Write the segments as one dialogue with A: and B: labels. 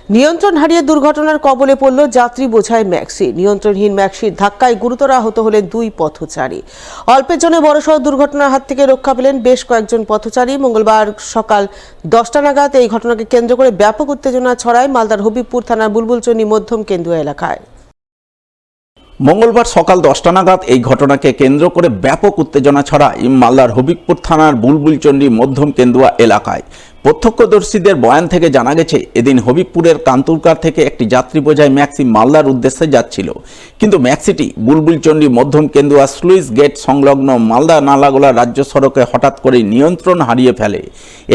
A: নিয়ন্ত্রণ হারিয়ে দুর্ঘটনার কবলে পড়ল যাত্রী বোঝাই ম্যাক্সি। নিয়ন্ত্রণহীন ম্যাক্সির ধাক্কায় গুরুতর আহত হলেন দুই পথচারী। অল্পের জন্য বড়সড় দুর্ঘটনার হাত থেকে রক্ষা পেলেন বেশ কয়েকজন পথচারী। মঙ্গলবার সকাল 10টা নাগাদ এই ঘটনাকে কেন্দ্র করে ব্যাপক উত্তেজনা ছড়ায় মালদার হবিবপুর থানার বুলবুলচন্ডী মধ্যম কেন্দুয়া এলাকায়।
B: মঙ্গলবার সকাল 10টা নাগাদ এই ঘটনাকে কেন্দ্র করে ব্যাপক উত্তেজনা ছড়ায় মালদার হবিবপুর থানার বুলবুলচন্ডী মধ্যম কেন্দুয়া এলাকায়। প্রত্যক্ষদর্শীদের বয়ান থেকে জানা গেছে, এদিন হবিবপুরের কান্তুরকার থেকে একটি যাত্রী বোঝাই ম্যাক্সি মালদার উদ্দেশ্যে যাচ্ছিল, কিন্তু ম্যাক্সিটি বুলবুলচন্ডী মধ্যম কেন্দুয়া স্লুইস গেট সংলগ্ন মালদা নালাগোলা রাজ্য সড়কে হঠাৎ করে নিয়ন্ত্রণ হারিয়ে ফেলে।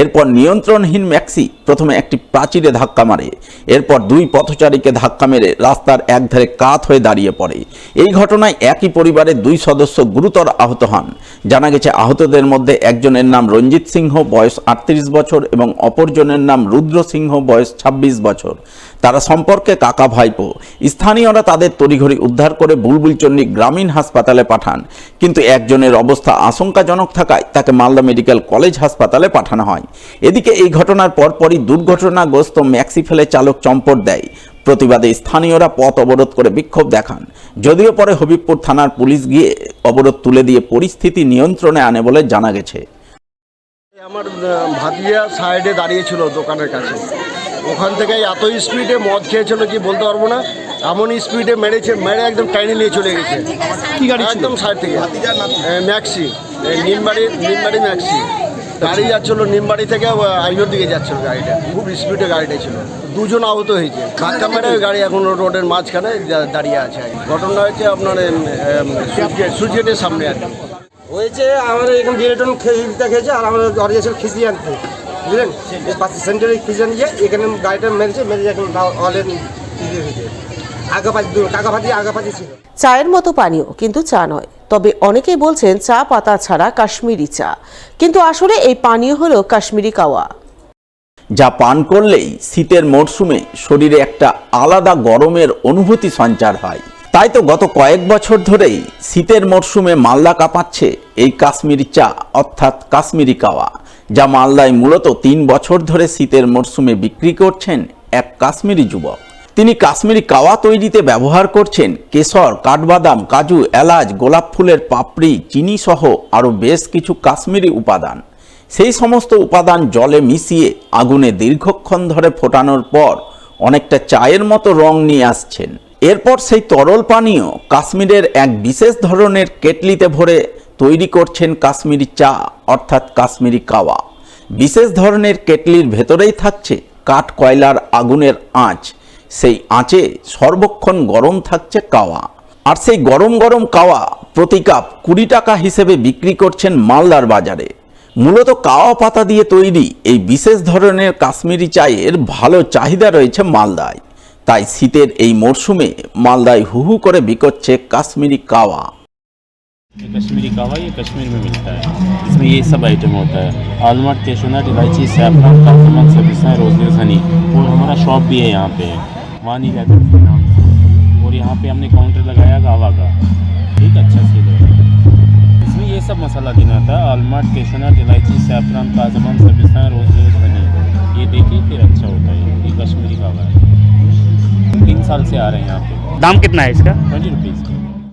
B: এরপর নিয়ন্ত্রণহীন ম্যাক্সি প্রথমে একটি প্রাচীরে ধাক্কা মারে, এরপর দুই পথচারীকে ধাক্কা মেরে রাস্তার একধারে কাত হয়ে দাঁড়িয়ে পড়ে। এই ঘটনায় একই পরিবারের দুই সদস্য গুরুতর আহত হন। জানা গেছে, আহতদের মধ্যে একজনের নাম রঞ্জিত সিংহ, বয়স 38 বছর এবং অপরজনের নাম রুদ্র সিংহ, বয়স 26 বছর। তারা সম্পর্কে কাকা ভাইপো। স্থানীয়রা তাদের তড়িঘড়ি উদ্ধার করে বুলবুলচন্ডী গ্রামীণ হাসপাতালে পাঠান, কিন্তু একজনের অবস্থা আশঙ্কাজনক থাকায় তাকে মালদা মেডিকেল কলেজ হাসপাতালে পাঠানো হয়। এদিকে এই ঘটনার পরপরই দুর্ঘটনাগ্রস্ত ম্যাক্সি ফেলে চালক চম্পট দেয়। প্রতিবাদে স্থানীয়রা পথ অবরোধ করে বিক্ষোভ দেখান। যদিও পরে হবিবপুর থানার পুলিশ গিয়ে অবরোধ তুলে দিয়ে পরিস্থিতি নিয়ন্ত্রণে আনে বলে জানা গেছে।
C: আমার ভাতিজা সাইডে দাঁড়িয়েছিল দোকানের কাছে, ওখান থেকে এত স্পিডে মদ খেয়েছিল কি বলতে পারবো না, এমন স্পিডে মেরে একদম টাইনে নিয়ে চলে গেছে। কি গাড়ি? একদম সাইড থেকে ম্যাক্সি, নিমবাড়ি ম্যাক্সি গাড়ি যাচ্ছিল, নিমবাড়ি থেকে আইনোর দিকে যাচ্ছিল গাড়িটা, খুব স্পিডে গাড়িটা ছিল। দুজন আহত হয়েছে, ধাক্কা মেরে গাড়ি এখন রোডের মাঝখানে দাঁড়িয়ে আছে। ঘটনা হয়েছে আপনার সুইচ গেটের সামনে আর কি
D: হয়েছে। আমাদের এখানে জিলেটন খিচড়িটা খেয়েছে আর আমরা ঘরে যাচ্ছিল খিচড়ি আনতে, বুঝলেন, বাস সেন্টারে খিচড়ি নিয়ে এখানে গাড়িটা মেরেছে এখন অলরেডি হয়েছে। আগাপাতি ছিল
A: চায়ের মতো পানীয়, কিন্তু চা নয়। তবে অনেকেই বলছেন চা পাতা ছাড়া কাশ্মীরি চা, কিন্তু আসলে এই পানীয় হলো কাশ্মীরি কাওয়া,
B: যা পান করলেই শীতের মরশুমে শরীরে একটা আলাদা গরমের অনুভূতি সঞ্চার হয়। তাই তো গত কয়েক বছর ধরেই শীতের মরশুমে মালদা কাঁপাচ্ছে এই কাশ্মীরি চা অর্থাৎ কাশ্মীরি কাওয়া, যা মালদায় মূলত 3 বছর ধরে শীতের মরশুমে বিক্রি করছেন এক কাশ্মীরি যুবক। তিনি কাশ্মীরি কাওয়া তৈরিতে ব্যবহার করছেন কেশর, কাঠবাদাম, কাজু, এলাচ, গোলাপ ফুলের পাপড়ি, চিনি সহ আরও বেশ কিছু কাশ্মীরি উপাদান। সেই সমস্ত উপাদান জলে মিশিয়ে আগুনে দীর্ঘক্ষণ ধরে ফোটানোর পর অনেকটা চায়ের মতো রং নিয়ে আসছেন। এরপর সেই তরল পানীয় কাশ্মীরের এক বিশেষ ধরনের কেটলিতে ভরে তৈরি করছেন কাশ্মীরি চা অর্থাৎ কাশ্মীরি কাওয়া। বিশেষ ধরনের কেটলির ভেতরেই থাকছে কাঠ কয়লার আগুনের আঁচ, সেই আঁচে সর্বক্ষণ গরম থাকছে কাওয়া। আর সেই গরম গরম কাওয়া প্রতি কাপ 20 টাকা হিসেবে বিক্রি করছেন মালদার বাজারে। মূলত কাওয়া পাতা দিয়ে তৈরি এই বিশেষ ধরনের কাশ্মীরি চায়ের ভালো চাহিদা রয়েছে মালদায়। তাই শীতের এই মরশুমে মালদায় হুহু করে বিকোচ্ছে কাশ্মীরি কাওয়া।
E: कश्मीरी कावा ये कश्मीर में मिलता है। इसमें ये सब आइटम होता है, आलमंड, कैशनट, इलायची, सैफरन, कार्डमम, सब्ज़ियाँ, रोज़मेरी, हनी। और हमारा शॉप भी है यहाँ पे, वानी लेदर के नाम से। और यहाँ पे हमने काउंटर लगाया कावा का, ठीक अच्छा सेल है। इसमें ये सब मसाला देना था, आलमंड, कैशनट, इलायची, सैफरन, कार्डमम, सब्ज़ियाँ, रोज़मेरी, हनी। ये देखिए फिर अच्छा होता है। ये कश्मीरी कावा है, 3 साल से आ रहे हैं यहाँ पे।
F: दाम कितना है इसका?
E: 20 रुपीज़।